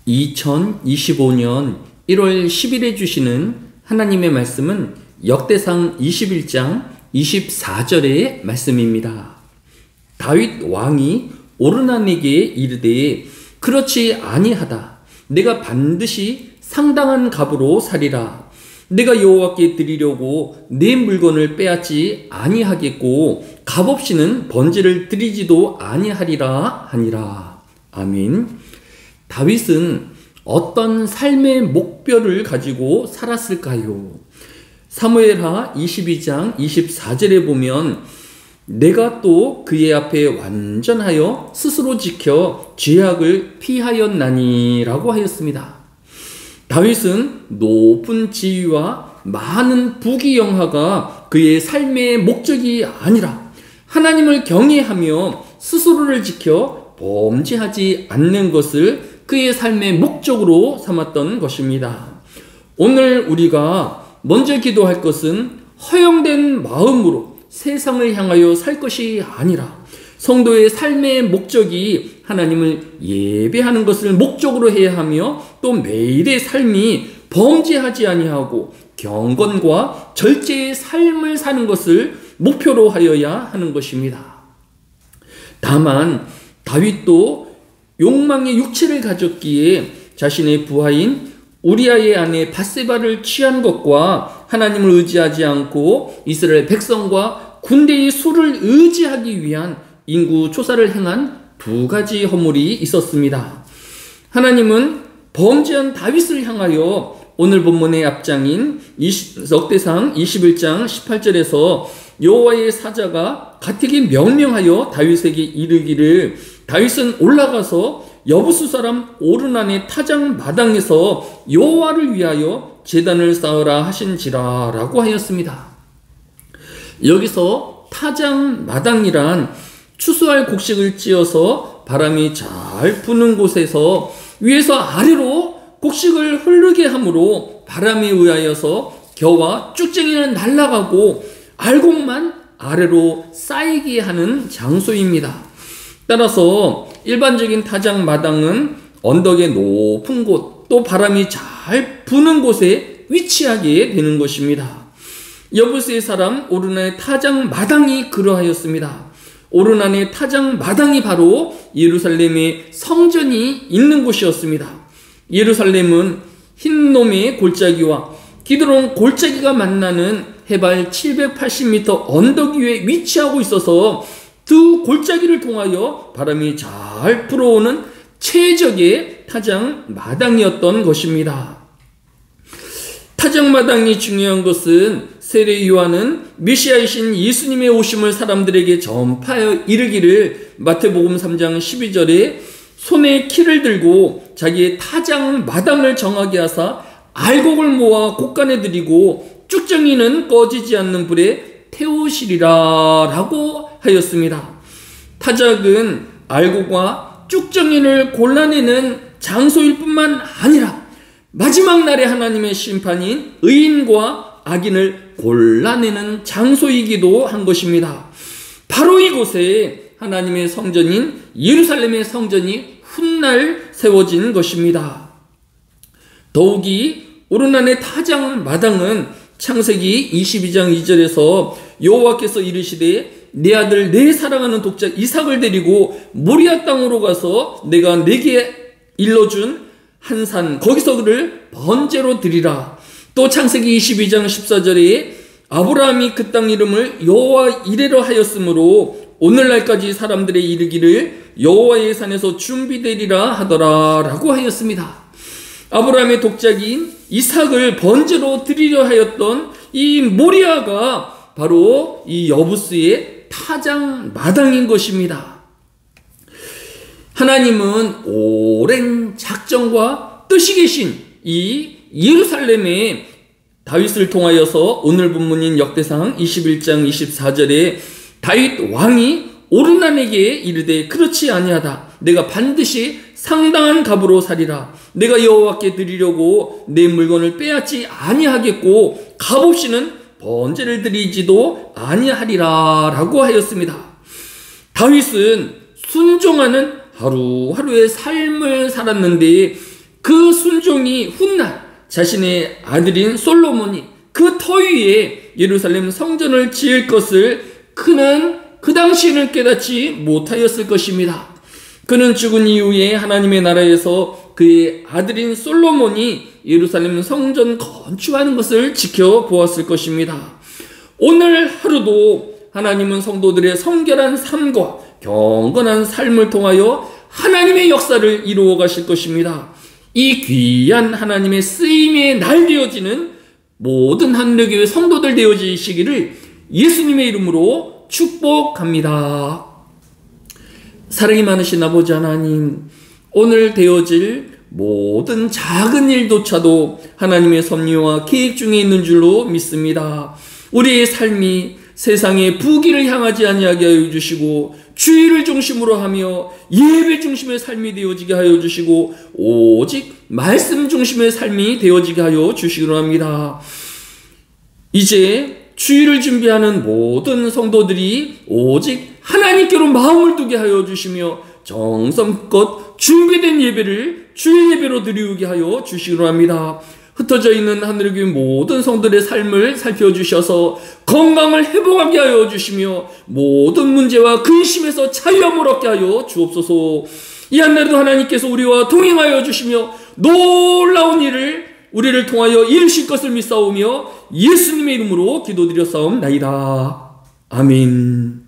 2025년 1월 10일에 주시는 하나님의 말씀은 역대상 21장 24절의 말씀입니다. 다윗 왕이 오르나에게 이르되 그렇지 아니하다. 내가 반드시 상당한 값으로 사리라. 내가 여호와께 드리려고 내 물건을 빼앗지 아니하겠고 값없이는 번제를 드리지도 아니하리라 하니라. 아멘. 다윗은 어떤 삶의 목표를 가지고 살았을까요? 사무엘하 22장 24절에 보면 내가 또 그의 앞에 완전하여 스스로 지켜 죄악을 피하였나니 라고 하였습니다. 다윗은 높은 지위와 많은 부귀영화가 그의 삶의 목적이 아니라 하나님을 경외하며 스스로를 지켜 범죄하지 않는 것을 그의 삶의 목적으로 삼았던 것입니다. 오늘 우리가 먼저 기도할 것은 허영된 마음으로 세상을 향하여 살 것이 아니라 성도의 삶의 목적이 하나님을 예배하는 것을 목적으로 해야 하며 또 매일의 삶이 범죄하지 아니하고 경건과 절제의 삶을 사는 것을 목표로 하여야 하는 것입니다. 다만 다윗도 욕망의 육체를 가졌기에 자신의 부하인 우리아의 아내 밧세바를 취한 것과 하나님을 의지하지 않고 이스라엘 백성과 군대의 수를 의지하기 위한 인구 조사를 행한 두 가지 허물이 있었습니다. 하나님은 범죄한 다윗을 향하여 오늘 본문의 앞장인 역대상 21장 18절에서 여호와의 사자가 가택에 명령하여 다윗에게 이르기를 다윗은 올라가서 여부수 사람 오르난의 타작 마당에서 여호와를 위하여 제단을 쌓으라 하신지라 라고 하였습니다. 여기서 타작 마당이란 추수할 곡식을 찧어서 바람이 잘 부는 곳에서 위에서 아래로 곡식을 흐르게 함으로 바람에 의하여서 겨와 쭉쟁이는 날아가고 알곡만 아래로 쌓이게 하는 장소입니다. 따라서 일반적인 타작 마당은 언덕의 높은 곳, 또 바람이 잘 부는 곳에 위치하게 되는 것입니다. 여부스의 사람 오르난의 타작 마당이 그러하였습니다. 오르난의 타작 마당이 바로 예루살렘의 성전이 있는 곳이었습니다. 예루살렘은 흰놈의 골짜기와 기드론 골짜기가 만나는 해발 780m 언덕 위에 위치하고 있어서 두 골짜기를 통하여 바람이 잘 불어오는 최적의 타작 마당이었던 것입니다. 타작 마당이 중요한 것은 세례 요한은 메시아이신 예수님의 오심을 사람들에게 전파하여 이르기를 마태복음 3장 12절에 손에 키를 들고 자기의 타작 마당을 정하게 하사 알곡을 모아 곳간에 들이고 쭉정이는 꺼지지 않는 불에 태우시리라 라고 하였습니다. 타작은 알곡과 쭉정이를 골라내는 장소일 뿐만 아니라 마지막 날에 하나님의 심판인 의인과 악인을 골라내는 장소이기도 한 것입니다. 바로 이곳에 하나님의 성전인 예루살렘의 성전이 훗날 세워진 것입니다. 더욱이 오르난의 타작 마당은 창세기 22장 2절에서 여호와께서 이르시되 내 아들 내 사랑하는 독자 이삭을 데리고 모리아 땅으로 가서 내가 내게 일러준 한 산 거기서 그를 번제로 드리라. 또 창세기 22장 14절에 아브라함이 그 땅 이름을 여호와 이레로 하였으므로 오늘날까지 사람들의 이르기를 여호와의 산에서 준비되리라 하더라 라고 하였습니다. 아브라함의 독자기인 이삭을 번제로 드리려 하였던 이 모리아가 바로 이 여부스의 타작 마당인 것입니다. 하나님은 오랜 작정과 뜻이 계신 이 예루살렘에 다윗을 통하여서 오늘 본문인 역대상 21장 24절에 다윗 왕이 오르난에게 이르되 그렇지 아니하다. 내가 반드시 상당한 값으로 사리라. 내가 여호와께 드리려고 내 물건을 빼앗지 아니하겠고 값없이는 번제를 드리지도 아니하리라 라고 하였습니다. 다윗은 순종하는 하루하루의 삶을 살았는데 그 순종이 훗날 자신의 아들인 솔로몬이 그 터 위에 예루살렘 성전을 지을 것을 그는 그 당시에는 깨닫지 못하였을 것입니다. 그는 죽은 이후에 하나님의 나라에서 그의 아들인 솔로몬이 예루살렘 성전 건축하는 것을 지켜보았을 것입니다. 오늘 하루도 하나님은 성도들의 성결한 삶과 경건한 삶을 통하여 하나님의 역사를 이루어 가실 것입니다. 이 귀한 하나님의 쓰임의 날 되어지는 모든 하늘의 교회 성도들 되어지시기를 예수님의 이름으로 축복합니다. 사랑이 많으신 아버지 하나님, 오늘 되어질 모든 작은 일조차도 하나님의 섭리와 계획 중에 있는 줄로 믿습니다. 우리의 삶이 세상의 부귀를 향하지 아니하게 하여 주시고 주의를 중심으로 하며 예배 중심의 삶이 되어지게 하여 주시고 오직 말씀 중심의 삶이 되어지게 하여 주시기로 합니다. 이제 주일을 준비하는 모든 성도들이 오직 하나님께로 마음을 두게 하여 주시며 정성껏 준비된 예배를 주일 예배로 드리우게 하여 주시기로 합니다. 흩어져 있는 하늘의 교회 모든 성도들의 삶을 살펴주셔서 건강을 회복하게 하여 주시며 모든 문제와 근심에서 자유함을 얻게 하여 주옵소서. 이 한날에도 하나님께서 우리와 동행하여 주시며 놀라운 일을 우리를 통하여 이루실 것을 믿사오며 예수님의 이름으로 기도드렸사옵나이다. 아멘.